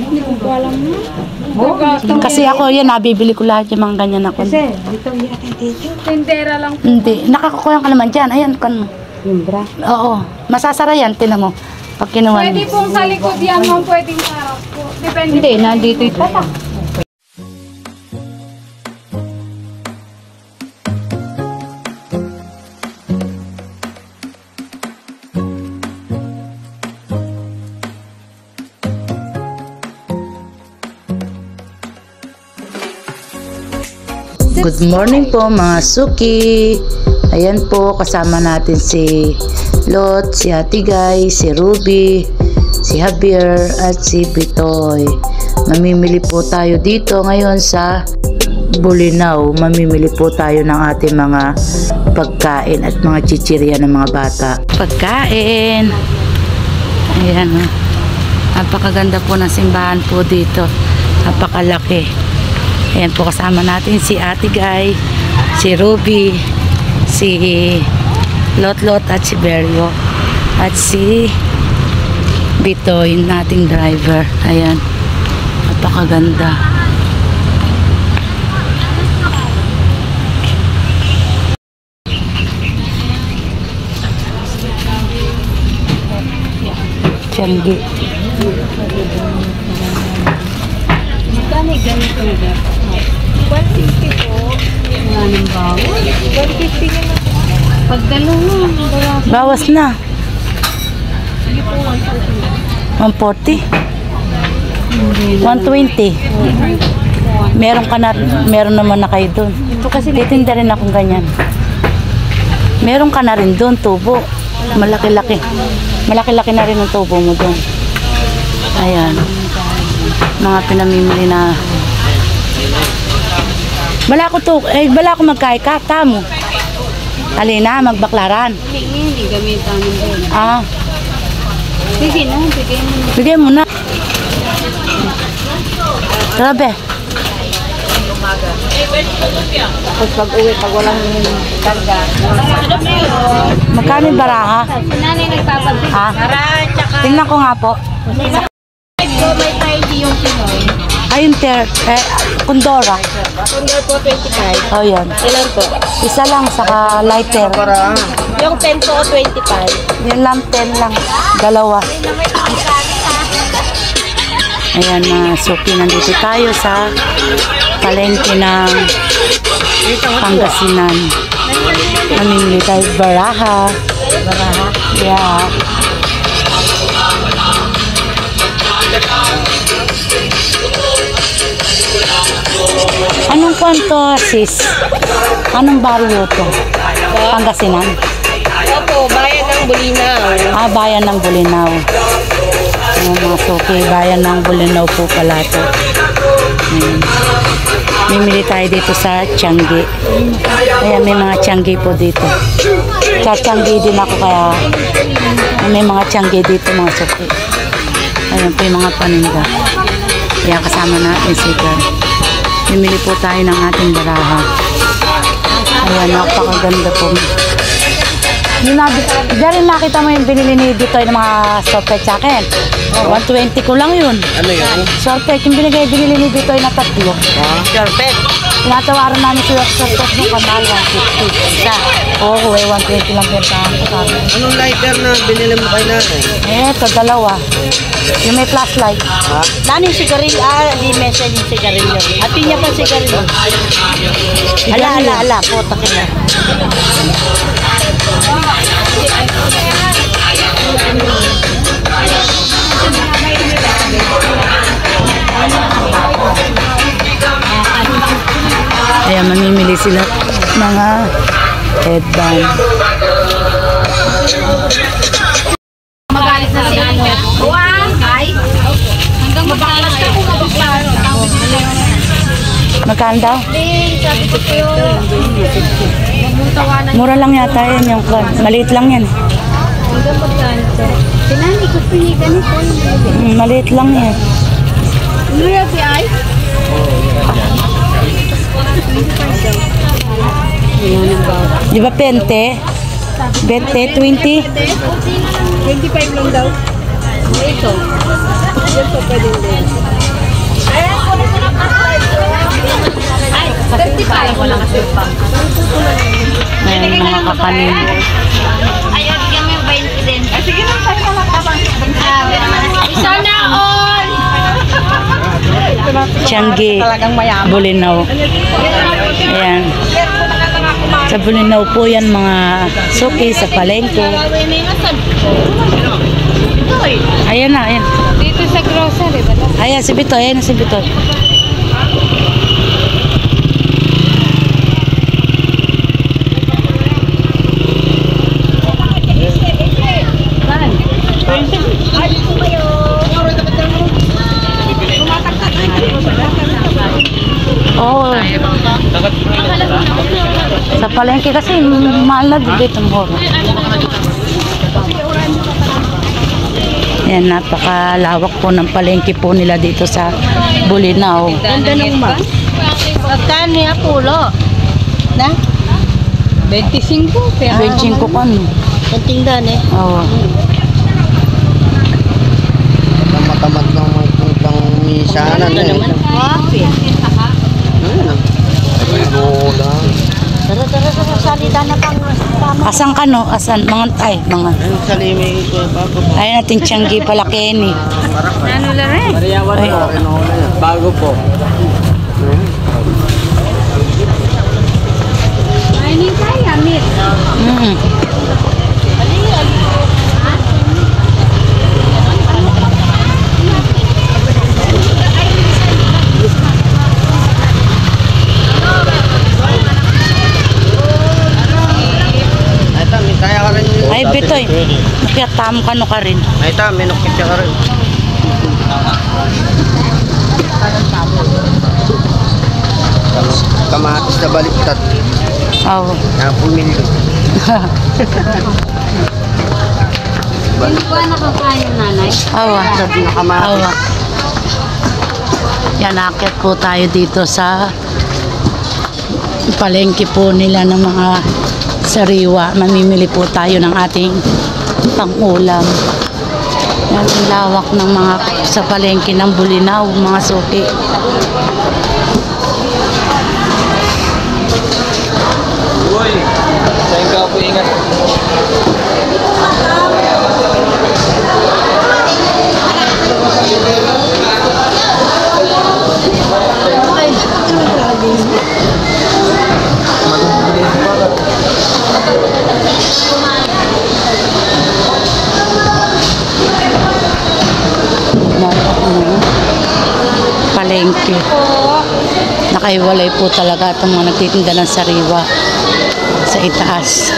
Hindi ko alam mo. Kasi ako yan, nabibili ko lahat yung mga ganyan ako. Kasi, dito yakin dito. Tindera lang po. Hindi, nakakakuha ka naman dyan. Ayan, kan mo. Limbra. Oo, masasara yan, tinan mo. Pag kinuha mo. Pwede pong sa likod yan, ma'am. Pwedeng sa harap po. Depende. Hindi, nandito ito. Good morning po mga suki. Ayan po, kasama natin si Lot, si Ate Guy, si Ruby, si Javier at si Bitoy. Mamimili po tayo dito ngayon sa Bulinaw. Mamimili po tayo ng ating mga pagkain at mga chichirya ng mga bata. Pagkain. Ayan o. Napakaganda po ng simbahan po dito. Napakalaki. Ayan po, kasama natin si Ate Guy, si Ruby, si Lot at si Beryo at si Bitoy, nating driver. Ayan, napakaganda. Tiangge. Ganito na. 150 po. Wala nang bawas. 150 na lang. Pag dalawa, Bawas na. sige po, 140. 120. Meron naman na kayo doon. Ito kasi Titinda rin akong ganyan. Meron ka na rin doon, tubo. Malaki-laki. Malaki-laki na rin ang tubo mo doon. Ayan. Mga pinamimili na. Bala ko magkaika mo. Alina, magbaklaran. hindi gamit namin doon. Ah, Sige na, bigay mo na. bigyan mo na. Grabe. Tapos pag uwi, pag walang karga. Magkano yung baraha? Si nanay nagpapagbigay. Ha? Tsaka Tingnan ko nga po. ko may 30 yung Pinoy. Ayun, Kundora. Kundor po 25. Oh, yan. Ilan po? Isa lang, saka lighter. Yung 10 po 25. Yan lang, 10 lang. Dalawa. Ayan, mga suki, nandito tayo sa palengke ng Pangasinan. Mamimili tayo baraha. Baraha? Yeah. Anong kwanto, sis? Anong baryo to? Pangasinan? Opo, bayan ng Bulinaw. Ah, bayan ng Bulinaw. Ayan, mga suki, bayan ng Bulinaw po pala to. Ayan. Mimili tayo dito sa Tiangge. Ayan, may mga Tiangge po dito. Sa Tiangge din ako, kaya may mga Tiangge dito, mga suki. Ayan po yung mga paninda. Kaya kasama natin si Gar. Mimili po tayo ng ating baraha. Ayan, napakaganda po. Diyan nakita mo yung binili ni Bitoy ng mga sorpet sa akin. 120 ko lang yun. Ano yun? Sorpet, yung binili ni Bitoy na tatlo. Sharpet. Tinatawaran namin sa sorpet ng kanal, 150. Isa. Oo, 120 lang bentahan ko sa akin. Anong lighter na binili mo kay nanay? Eto, dalawa. Yung may flashlight. Ha? Nani sigarilyo? Ah, di message yung sigarilyo. Ati niya pa sigarilyo. Ala. Puta ka na. Ayan, mamimili sila mga headband. Magalit na si Anya. Buwan, kay? Hanggang mabalas ka kung mabaklaro. Magkano daw? Sabi ko kayo. Mura lang yata yan yung kwan. Maliit lang yan. Hanggang magkano. Sinani, gusto niya ganito. Maliit lang yan. Ano yan si Ay? Di ba 20? 20, 20? 25 lang daw. Ito. Ito pwede din. Ayan, mga kakanin. Ayaw, bigyan mo yung 20 din. Sige lang, sa'yo ka lang kapag. Isa na all! Tiangge, Bulinaw. Ayan. Sa Bulinaw po yan mga suki sa palengke. Ayan na, ayan. Dito sa grocery, ba? Ayan, si Bitoy, ayan na si Bitoy. Oo. Sa palengke kasi mahal na dito moro. Yan, napakalawak po ng palengke po nila dito sa Bulinaw. Ganda ng ma. Magkano yung pulo? Na? 25. 25 ko ano. Ang tindan eh. Oo. Matamat ng mga putang misanan na eh. Coffee. Ay, bola. Tara, salita na pang tama. Asan ka no? Asan? Mga. Ang saliming ko, bago po. Ayun natin Tiangge pala Kenny. Ano lang eh? Mariawan Ay. po, kinuha yan. Bago po. Ay, hindi kaya, Mir. Mm. Ay, ta, may kaya ka rin yun. Ay, Bitoy. Nakiatam ka no ka rin. Ay, ta, may nukit ka rin. Kamatis na baliktad. Oo. Na pumili. Hindi ba nakakain ng nanay? Awa. Sabi na kamatis. Awa. Yan, akit po tayo dito sa palengke po nila ng mga sariwa. Mamimili po tayo ng ating pang-ulam. Yan ang lawak ng mga sa palengke ng Bulinaw, mga suki. Uy, saan ka po ingat? Palengke. Nakaiwalay po talaga itong mga nagtitinda ng sariwa sa itaas.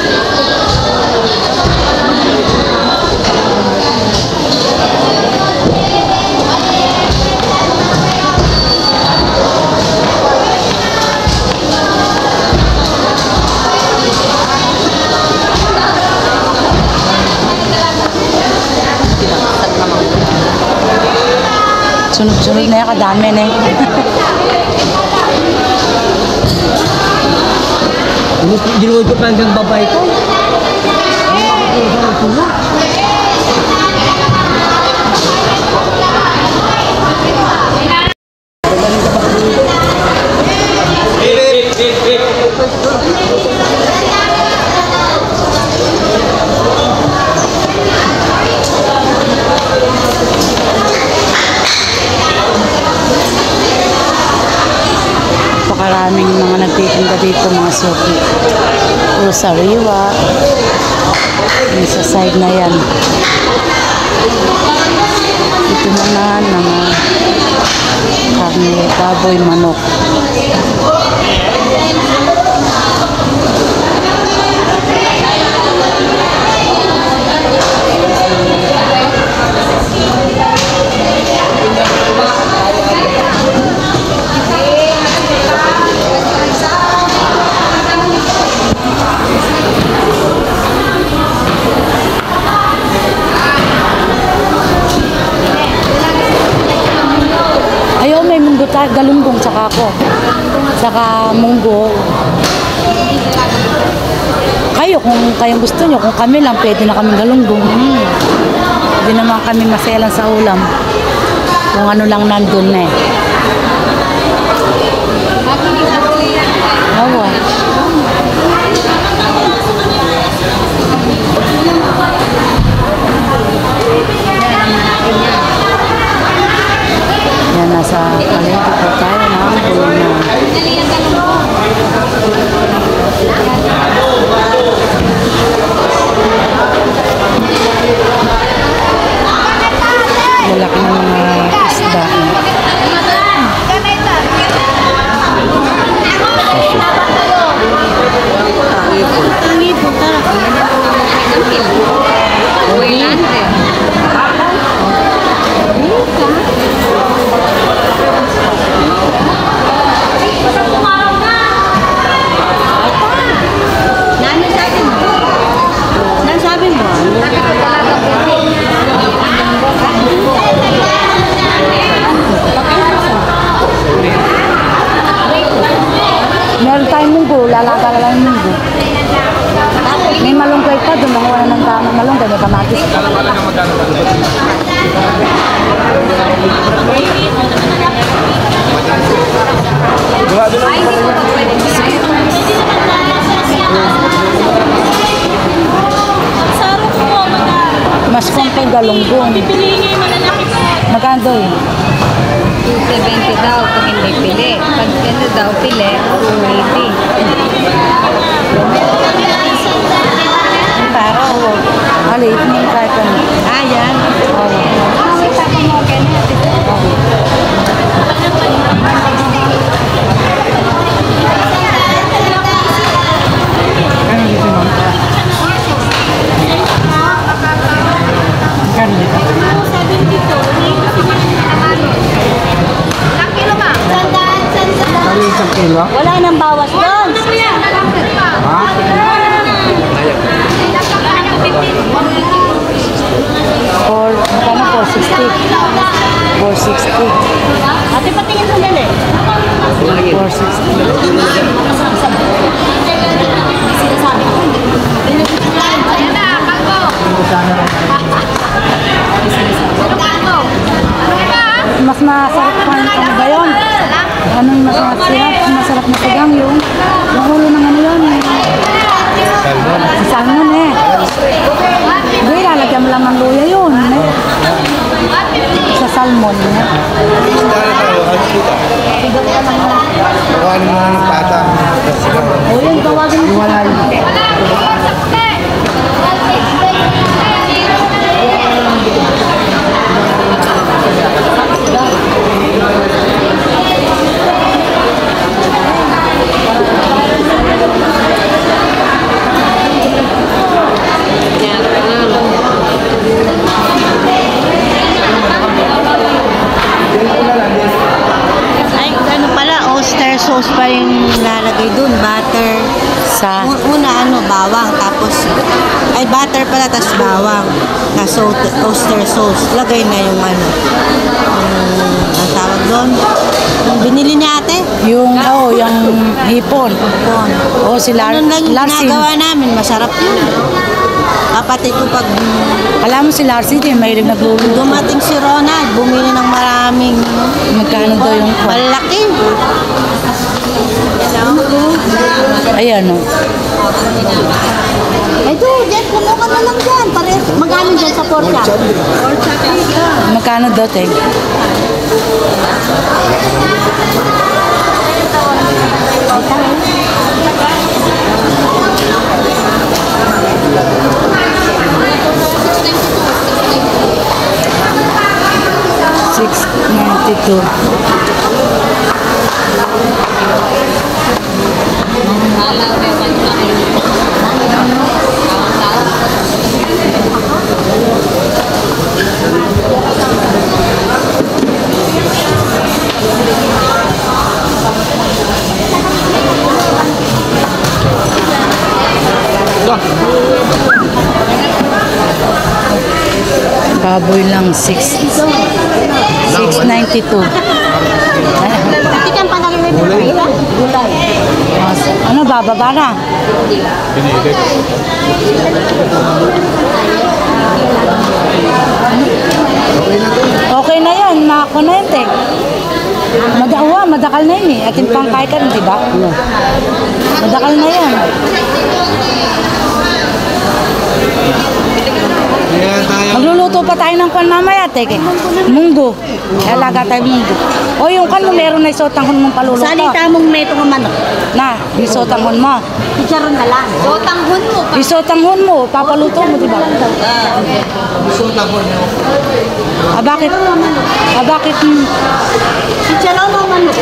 Sunod-sunod na yan, kadami na eh. Ginuod ko pa hanggang babay ko. Pakaraming mga nagtitinda dito, mga suki. Puro sariwa. Yung sa side na yan. Ito naman, mga karne, baboy, manok. Ayaw, may munggo tayo, galunggong tsaka ako. Tsaka munggo. Kayo, kung kayong gusto nyo, kung kami lang, pwede na kami galunggong. Hindi naman kami maselan sa ulam. Kung ano lang nandun na eh. Oo. Yan, nasa palengke po tayo ng Bulacan. Malaki ng mga isda. Meron tayong munggo, lalaga na lang yung munggo. May malunggay pa, doon nakuha na ng tamang malunggay, may kamatis pa. Mas kumpay galunggong. Magkano doon? 270 daw kung hindi pili. Pag ano daw pili, 280. Para, oo. Alit mo yung kahit ano. Yan. Oo. Wala nang bawas doon. Or, magkano po? 60. 460. Ate, patingin mo dali. 460. Mas masarap pa ano ba yun? Anong mas masarap? Masarap na sigang yung ulo ng ano yun eh. Salmon eh. Hindi, lalagyan mo lang ng luya yun eh. Sa salmon eh. Tawagan mo ng pata. O yun, tawagin mo sa Ay, ano pala, oyster sauce pa yung lalagay dun, butter. sa Una, bawang, tapos, ay, butter pala, tapos bawang. Tapos oyster sauce. Lagay na yung ang tawag doon. Yung binili ni ate. yung hipon. Yun. O si Ganun lang yung Larsin. ginagawa namin, masarap yun. Kapatid ko pag Alam mo si Larsin, din mahilig nagluluto. dumating si Ronald, bumili ng maraming Magkano daw yung malaki. Ayan o. Ito, Jet, kumuha ka na lang dyan. Magkano dyan sa pork chop? Pork chop. Magkano daw, te? $6.92. Baboy lang 6.92. Ikan pangalawin mo na iba? Gulay. Ano, bababa na? Okay na yan, mako na yun, te. Madakal na yun eh. Akin pang kaya ka rin, di ba? Madakal na yan. Magluluto pa tayo ng kwan mamaya, teke. Munggo. Alaga tayo munggo. O yung kan mo, meron na isotanghon mong paluluto. Salita mong meto ng manok. Na, isotanghon mo. Chicharon na lang. So, tanghon mo pa. Isotanghon mo, papaluto mo, di ba? Ah, bakit? Ah, bakit? Chicharon o manok.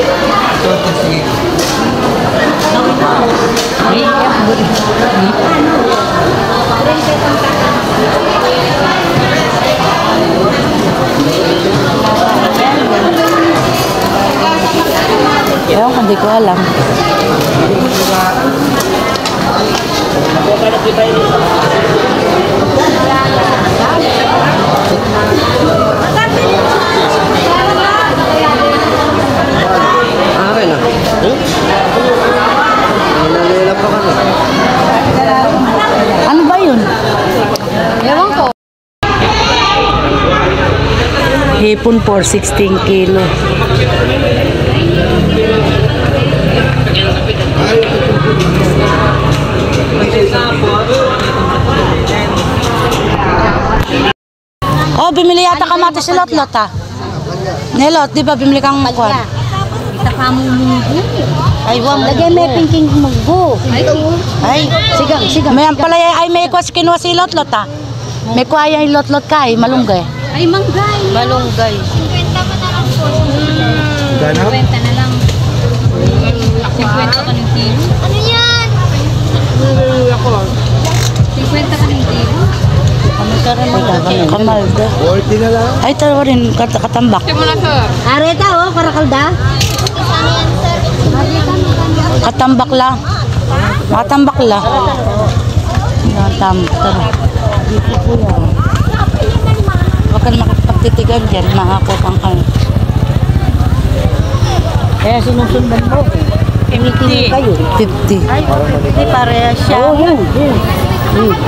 Ewan ko, hindi ko alam. Akin na. Nalalila pa kami. Ano ba yun? Ewan ko. Hipon for 16 kilo. Oh, bimili yata kamatis si Lot-Lot ah. Nelot, di ba bimili kang kwan? Isa pa mo munggo. Ay, wang Lagay may pinking munggo. Ay, sigang. May ampalaya, ay may kwas kinuha si Lot-Lot ah. May kuha yung Lot-Lot ka eh, malunggay. Ay, manggay. Malunggay. 50 pa na lang po. 50 na lang. 50 ka ng kilo. Ano yan? 50 ka ng kilo. Kamalda. 40 na lang. Ay, talawa rin, katambak. Areta oh, karakalda. Katambak lang. Matambak lang. Matambak. Huwag ka na makapagtitigan dyan, makakupang kayo. Kaya sinusundan mo. Emitin kayo. 50. Ay, hindi pareha siya. Oo, yun.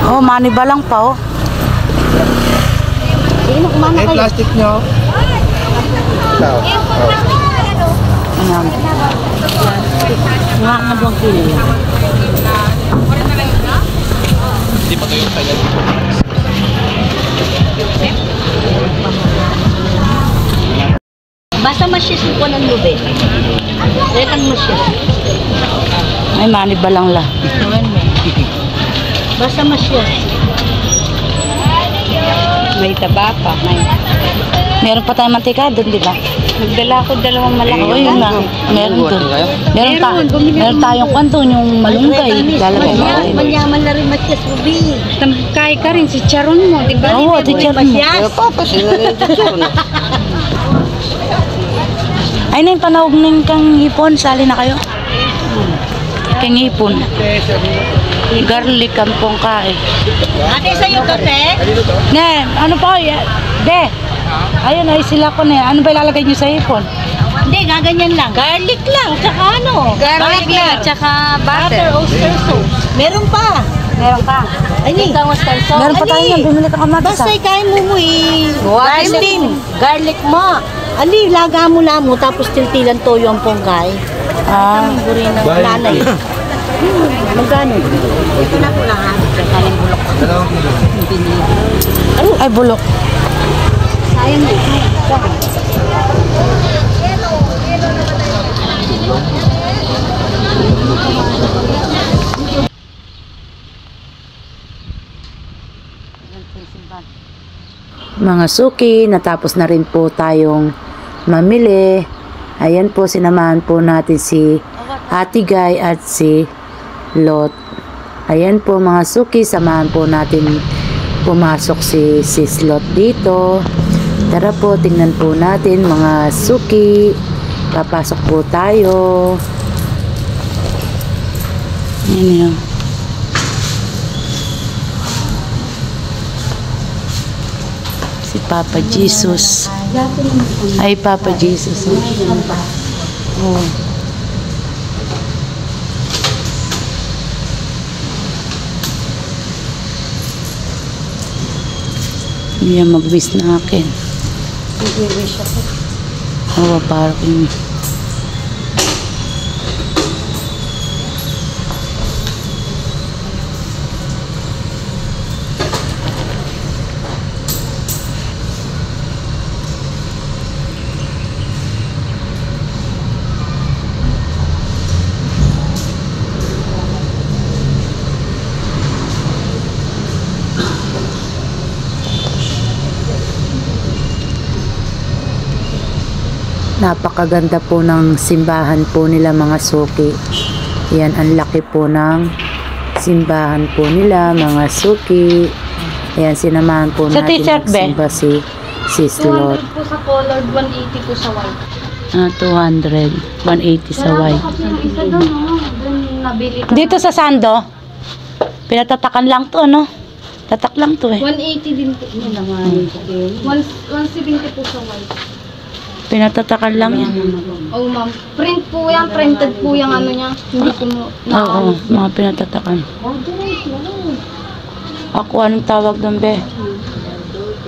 Oh, maniba lang pa oh. Sige na, kumana kayo. Plastic nyo. Ikaw. Ayan. Nga nga bang kilo yan? Basta masyis ko ng lube. Rekang masyis. Ay, maniba lang la. Basta masyis. May taba pa. Meron pa tayong mantika doon, di ba? Nagdala ko dalawang malaki. Oo, yun na. Meron doon. Meron tayong kwan doon, yung malunggay. Lalagay natin. Manyaman na rin masyis, Ruby. Kaya ka rin, si Charon mo, di ba? Oo, si Charon mo. Kaya papasin na rin dito. Ay, na yung panahog ng kang hipon. Sali na kayo. Kang hipon. Garlic ang pongkae. Ate, sa'yo to, te? Ne, ano pa? De. Ayun, ay sila ko na. Ano ba ilalagay nyo sa hipon? Hindi, gaganyan lang. Garlic lang, tsaka ano? Garlic lang, tsaka butter. Oyster sauce. Meron pa. Meron pa. Ay, oyster sauce. Meron pa tayo yan. Bumili ka kamatis. Basta ikain mo eh. Garlic. Garlic mo. Ali, laga mo lang mo, tapos tiltilan toyo ang ponggay. Ah. Ang buri ng nanay. Magkano? Ito na po lang ha. Kaling bulok. Ay, bulok. Sayang mo. Mga suki, natapos na rin po tayong mamili. Ayan po, sinamahan po natin si Ate Guy at si Lot. Ayan po mga suki, samahan po natin pumasok si Sis Lot dito. Tara po, tingnan po natin mga suki. Papasok po tayo. Ayan yun. Si Papa Jesus. Ay, Papa Jesus. Oh. Hindi mag-wish na akin. Nag-wish ako. Oo, parang Napakaganda po ng simbahan po nila mga suki. Yan, ang laki po ng simbahan po nila mga suki. Ayan, sinamahan po Sa natin t-shirt, be? magsimba si Slot. 200 po sa colored, 180 po sa white. 200, 180 sa white. Isa doon, doon nabili ko. Dito sa Sando, pinatatakan lang to, no? Tatak lang to eh. 180 din po. 170 po sa white. Pinatatakan lang yan. Oh, ma'am. Print po yan. Printed po yung ano niya. Hindi ko mo Oo, mga pinatatakan. Ako, anong tawag doon, be?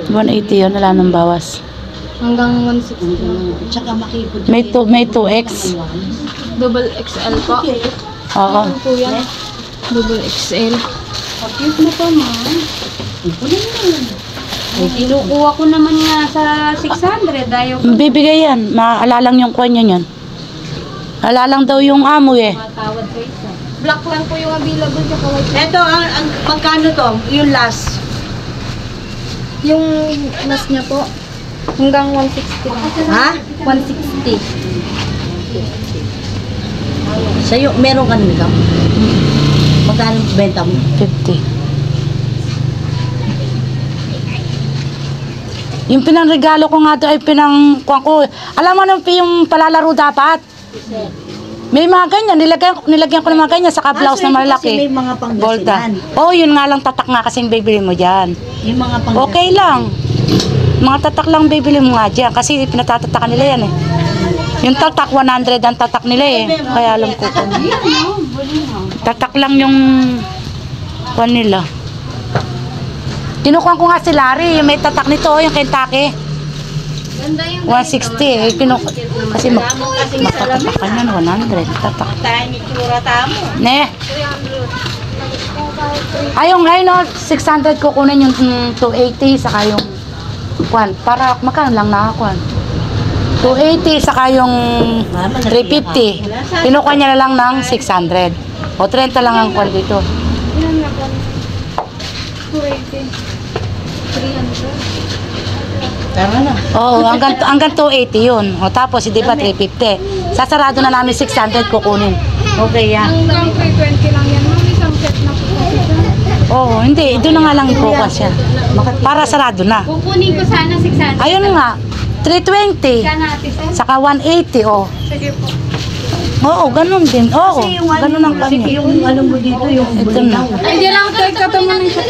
180 yun, wala nang bawas. Hanggang 160. Tsaka makipod. May 2X. Double XL po. Oo. Ano po yan? Double XL. Cute mo po, ma'am. Kinukuha ko naman nga sa 600. Ayaw ko Bibigay yan. Maalalang yung kanya yan. Alalang daw yung amo eh. matawad sa isa. Black lang po yung available sa white. Ito, ang magkano to? Yung last. Yung last niya po, hanggang 160 lang. Ha? 160. Sa'yo, meron ka nito? Magkano benta mo? 50. Yung pinangregalo ko nga doon ay pinangkuhan ko. Alam mo nung yung palalaro dapat? May mga ganyan. Nilagyan ko ng mga ganyan. Saka blouse na malaki. Kasi may mga Bolta. panggasinan. Oo, yun nga lang tatak nga kasing bibili mo dyan. Yung mga panggasinan. Okay lang. Mga tatak lang bibili mo nga dyan. Kasi pinatatakan nila yan eh. Yung tatak, 100 ang tatak nila eh. Kaya alam ko kung tatak lang yung kuhan nila. Kinukuha ko nga si Larry. Yung may tatak nito, yung Kentucky. Ganda yung 160 eh. Kasi makatatakan yan, 100. Tatak. Tayo ni Chura tamo. Ne. Ayong ngayon, 600 kukunin yung 280 saka yung kwan. Para magkano lang nakakuan. 280 saka yung 350. Kinukuha niya na lang ng 600. O 30 lang ang kwan dito. Ilan na po? 280. 300. Tama na. Oo, hanggang 280 yun. O tapos, di ba 350. Sasarado na namin 600 kukunin. Okay yan. Hanggang 320 lang yan. Ma'am, isang set na po kasi. Oo, hindi. Doon na nga lang ibukas yan. Para sarado na. Kukunin ko sana 600. Ayun nga. 320. Sana ate sir. Saka 180, oh. Sige po. Oo, ganun din. Oo, Kasi yung ano, ganun ang kanya. yung ano mo dito, yung Ito na. Ay, di lang ito. Ikaw mo na siya.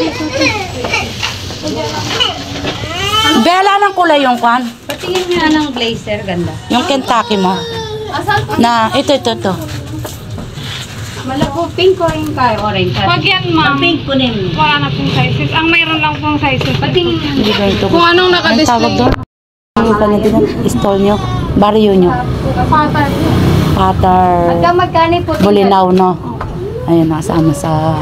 Bela ng kulay yung kwan. Patingin nga ng blazer. Ganda. Yung Kentucky mo. Asan po? Na, ito. Malako, pink ko rin kayo. Orange. Pag yan, ma'am, pink ko name. wala na pong sizes. Ang mayroon lang pong sizes. Patingin nga. Hindi ba ito? Kung anong Ang tawag naka-display. doon? Yung kanya din, stall nyo. Barrio nyo. Patar. Patar. Hanggang magkano po? Bulinaw, no? Ayun, nakasama sa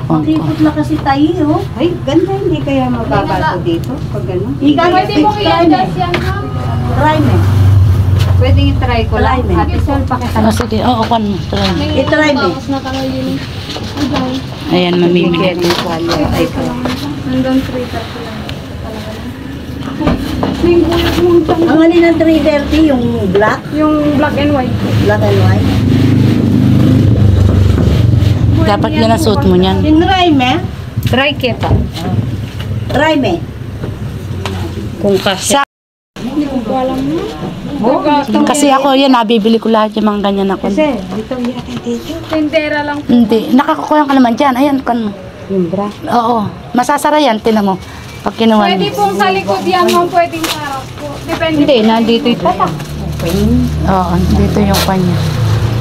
Hong Kong. Makipot na kasi tayo. Ay, ganda, hindi kaya mababato dito pag gano'n. Pwede mong i-adjust yan, ma'am. Try me. Pwede i-try ko lang. Try me. Ate Sol, pakita. Ano, sige. Oo, kwan mo. Try mo. I-try me. Tapos na kami yun. Ayan, mamimili. Ay, ko. Hanggang 330 lang. Ang alin ng 330, yung black, Yung black and white. black and white. Dapat yan ang suot mo niyan. Try me. Try kita. Try me. Kung kasya. Kasi ako, yan, nabibili ko lahat yung mga ganyan ako. Kasi, dito yakin dito. Tendera lang po. Hindi. Nakakakuha ka naman dyan. Ayan, kan mo. Yung bra. Oo. Masasara yan, tinan mo. Pag kinuha Pwede mo. pong sa likod yan, ma'am. Pwedeng sa harap po. Depende Hindi, po. nandito ito. Oo, dito yung kanya.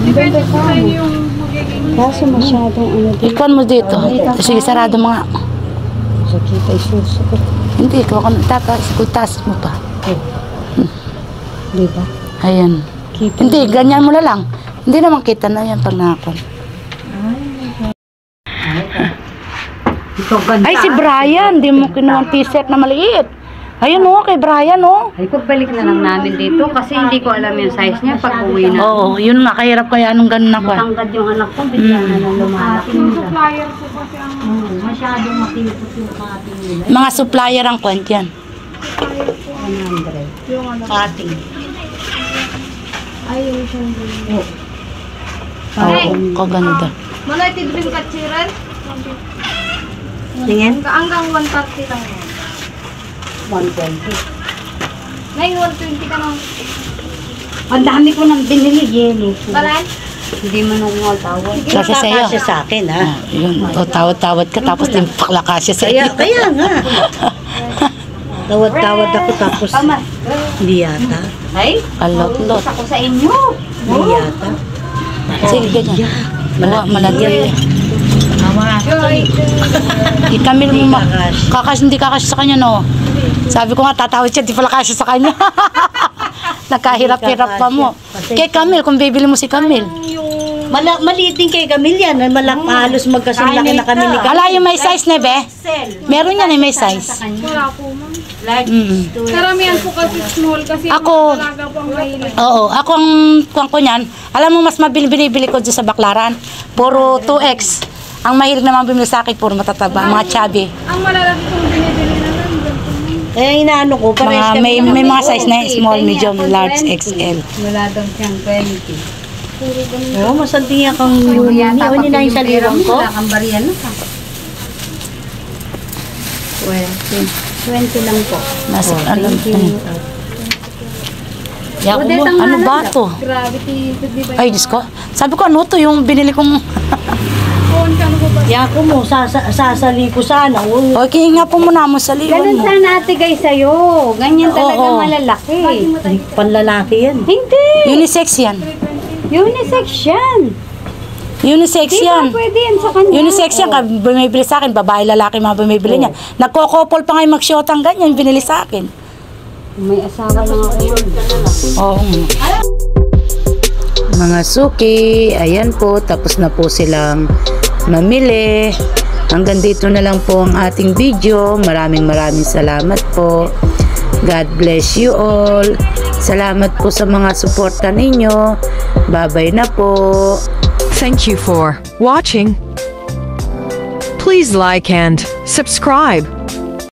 Depende po sa inyo yung magiging... Kaso masyadong ano dito. Ikuan mo dito. Sige, sarado mga. Sa kita isusuot. Hindi, ikaw kung tatas mo pa. Di ba? Ayan. Kita. Hindi, ganyan mo na lang. Hindi naman kita na yan pag nakakon. Ito ganda. Ay, si Brian. Di mo kinuha ang t-shirt na maliit. Ayun o, kay Brian o. Ay, pagbalik na lang namin dito kasi hindi ko alam yung size niya pag uwi na. Oo, yun nga. Kahirap kaya anong ganun ako. Matangkad yung anak ko, bigla na lang lumalaki Yung nila. supplier po kasi ang... Masyadong makipot yung cutting nila. Mga supplier ang kwent yan. 100. Yung ano. Cutting. Ayun siya. Oo, kaganda. Malay tidrin katsiran. Tingin? Hanggang 130 lang yan. 120. Ngayon 120 ka lang. Ang dami ko nang binili, yelo. Balan? Hindi mo nung tawag. Kasi sa'yo. Kakasya sa akin, ha? Ah, yun. O, tawad-tawad ka, tapos timpak kasya sa Kaya, iyo. kaya nga. Tawad-tawad ako tapos hindi yata. Ay, Kalot-lot. ako sa inyo. Hindi yata. Sige, ganyan. Malagyan. Joy. Ikamil mo Kakasya. hindi kakasya sa kanya, no? Sabi ko nga, tatawad siya, di pala kasya sa kanya. Nakahirap-hirap pa mo. Kay Camille, kung bibili mo si Camille. Maliit din kay Camille yan. Halos magkasunlaki na kami ni Camille. Ala, yung may size na, be? Meron yan, may size. Wala po man. Karamihan po kasi small kasi Ako- talaga po ang mahilig. Oo, ako ang kuwang ko niyan. Alam mo, mas binibili ko dyan sa Baklaran. Puro 2X. Ang mahilig naman bumili sa akin, puro matataba, mga chubby. Ang malalaki kong binibili na lang. Eh, inaano ko, parehas Mga, kami. may mga size na small, medium, large, XL. Wala daw siyang 20. Oo, masanti nga kang yun. Yata Yun na yung sa liwang ko. Wala kang bariya na ka. 20 lang po. Nasa, ano, Odetang ano mahal ba daw. to? Gravity, di ba? Ay, Diyos ko. Sabi ko, ano to, yung binili kong... Phone ka, ano po ba? Yako mo, sasali ko sana. Okay, nga po muna mo sa liwan Ganun mo. sana ate guys sa'yo. Ganyan talaga Oo. malalaki. Panlalaki yan. Hindi. Unisex yan. Unisex yan. Unisex Di ba yan. pwede yan sa kanya? Unisex yan. Bumibili sa akin, babae, lalaki, mga bumibili niya. Nagkokopol pa nga yung mag-shotang ganyan, binili sa akin. May asawa lang ako yun. Oo. Mga suki, ayan po, tapos na po silang mamili. Hanggang dito na lang po ang ating video. Maraming salamat po. God bless you all. Salamat po sa mga suporta ninyo. Bye-bye na po. Thank you for watching. Please like and subscribe.